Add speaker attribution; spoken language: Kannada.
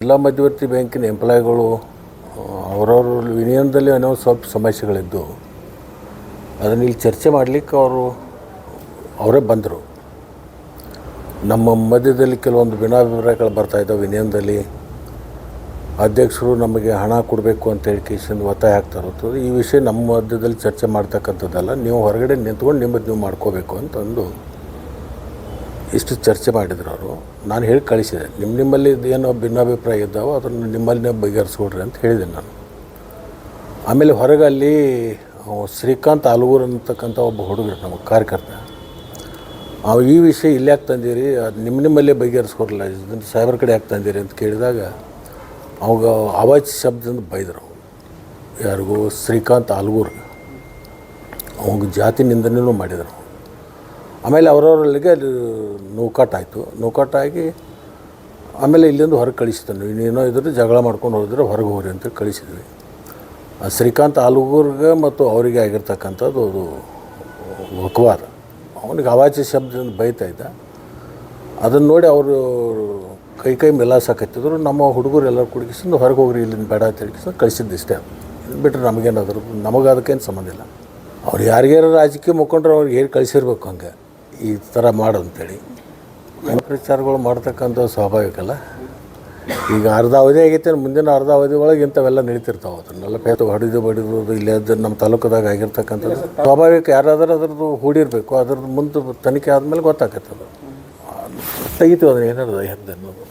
Speaker 1: ಜಿಲ್ಲಾ ಮಧ್ಯವರ್ತಿ ಬ್ಯಾಂಕಿನ ಎಂಪ್ಲಾಯಿಗಳು ಅವರವ್ರ ಯೂನಿಯನ್ದಲ್ಲಿ ಏನೋ ಸ್ವಲ್ಪ ಸಮಸ್ಯೆಗಳಿದ್ದು ಅದನ್ನು ಇಲ್ಲಿ ಚರ್ಚೆ ಮಾಡಲಿಕ್ಕೆ ಅವರೇ ಬಂದರು. ನಮ್ಮ ಮಧ್ಯದಲ್ಲಿ ಕೆಲವೊಂದು ಭಿನ್ನಾಭಿಪ್ರಾಯಗಳು ಬರ್ತಾಯಿದ್ದಾವೆ. ಯೂನಿಯನ್ದಲ್ಲಿ ಅಧ್ಯಕ್ಷರು ನಮಗೆ ಹಣ ಕೊಡಬೇಕು ಅಂತ ಹೇಳಿ ಕೇಸಿಂದ ಒತ್ತಾಯ ಆಗ್ತಾ ಇರ್ತದೆ. ಈ ವಿಷಯ ನಮ್ಮ ಮಧ್ಯದಲ್ಲಿ ಚರ್ಚೆ ಮಾಡ್ತಕ್ಕಂಥದ್ದಲ್ಲ, ನೀವು ಹೊರಗಡೆ ನಿಂತ್ಕೊಂಡು ನಿಮ್ಮದು ನೀವು ಮಾಡ್ಕೋಬೇಕು ಅಂತಂದು ಇಷ್ಟು ಚರ್ಚೆ ಮಾಡಿದ್ರು ಅವರು. ನಾನು ಹೇಳಿ ಕಳಿಸಿದೆ, ನಿಮ್ಮಲ್ಲಿ ಏನೋ ಭಿನ್ನಾಭಿಪ್ರಾಯ ಇದ್ದಾವೋ ಅದನ್ನು ನಿಮ್ಮಲ್ಲೇ ಬಗೆಹರಿಸ್ಕೊಡ್ರಿ ಅಂತ ಹೇಳಿದೆ ನಾನು. ಆಮೇಲೆ ಹೊರಗೆ ಅಲ್ಲಿ ಶ್ರೀಕಾಂತ್ ಆಲೂರು ಅಂತಕ್ಕಂಥ ಒಬ್ಬ ಹುಡುಗರು ನಮ್ಮ ಕಾರ್ಯಕರ್ತ, ಈ ವಿಷಯ ಇಲ್ಲಿ ಯಾಕೆ ತಂದಿರಿ, ಅದು ನಿಮ್ಮಲ್ಲೇ ಬಗೆಹರಿಸ್ಕೊಡ್ರಲ್ಲ, ಇದನ್ನು ಸಾಹೇಬ್ರ ಕಡೆ ಯಾಕೆ ತಂದಿರಿ ಅಂತ ಕೇಳಿದಾಗ ಅವಾಗ ಅವಾಜ್ ಶಬ್ದದಿಂದ ಬೈದರು. ಯಾರಿಗೂ ಶ್ರೀಕಾಂತ್ ಆಲೂರು ಅವಾಗ ಜಾತಿ ನಿಂದನೆಯೂ ಮಾಡಿದರು. ಆಮೇಲೆ ಅವರವರಲ್ಲಿಗೆ ಅಲ್ಲಿ ನೂಕಾಟಾಗಿ ಆಮೇಲೆ ಇಲ್ಲಿಂದ ಹೊರಗೆ ಕಳಿಸಿದ್ದಾನೆ. ಇನ್ನೇನೋ ಇದ್ರೆ ಜಗಳ ಮಾಡ್ಕೊಂಡು ಹೋದ್ರೆ ಹೊರಗೆ ಹೋಗ್ರಿ ಅಂತ ಕಳಿಸಿದ್ವಿ. ಶ್ರೀಕಾಂತ್ ಆಲೂರ್ಗೆ ಮತ್ತು ಅವರಿಗೆ ಆಗಿರ್ತಕ್ಕಂಥದ್ದು ಅದು ವಕವಾದ. ಅವನಿಗೆ ಅವಾಚ್ಯ ಶಬ್ದದಿಂದ ಬೈತಾ ಇದ್ದ. ಅದನ್ನು ನೋಡಿ ಅವರು ಕೈ ಮೆಲಾಸಕತ್ತಿದ್ರು. ನಮ್ಮ ಹುಡುಗರು ಎಲ್ಲರೂ ಕುಡುಕಿಸಿದ್ದು ಹೊರಗೆ ಹೋಗ್ರಿ ಇಲ್ಲಿಂದ ಬೇಡ ಅಂತ ಹೇಳಿ ಕಳಿಸಿದ್ದು ಇಷ್ಟೇ. ಬಿಟ್ಟರೆ ನಮಗೇನಾದರೂ ಅದಕ್ಕೇನು ಸಂಬಂಧ ಇಲ್ಲ. ಅವ್ರು ಯಾರಿಗಾರು ರಾಜಕೀಯ ಮುಖಂಡರು ಅವ್ರಿಗೆ ಹೇಳಿ ಕಳಿಸಿರ್ಬೇಕು, ಹಂಗೆ ಈ ಥರ ಮಾಡು ಅಂತೇಳಿ. ಪ್ರಚಾರಗಳು ಮಾಡ್ತಕ್ಕಂಥ ಸ್ವಾಭಾವಿಕಲ್ಲ. ಈಗ ಅರ್ಧ ಅವಧಿ ಆಗೈತೆ, ಮುಂದಿನ ಅರ್ಧ ಅವಧಿ ಒಳಗೆ ಇಂಥವೆಲ್ಲ ನಡೀತಿರ್ತಾವೆ. ಅದನ್ನೆಲ್ಲ ಹೊಡೆದು ಇಲ್ಲೇ ನಮ್ಮ ತಾಲೂಕದಾಗ ಆಗಿರ್ತಕ್ಕಂಥದ್ದು ಸ್ವಾಭಾವಿಕ. ಯಾರಾದರೂ ಅದ್ರದ್ದು ಹೂಡಿರಬೇಕು, ಅದ್ರದ್ದು ಮುಂದೆ ತನಿಖೆ ಆದಮೇಲೆ ಗೊತ್ತಾಗತ್ತೆ. ಅದು ತೆಗಿತೀವಿ ಅದನ್ನು ಏನಾದ್ರು ಅನ್ನೋದು.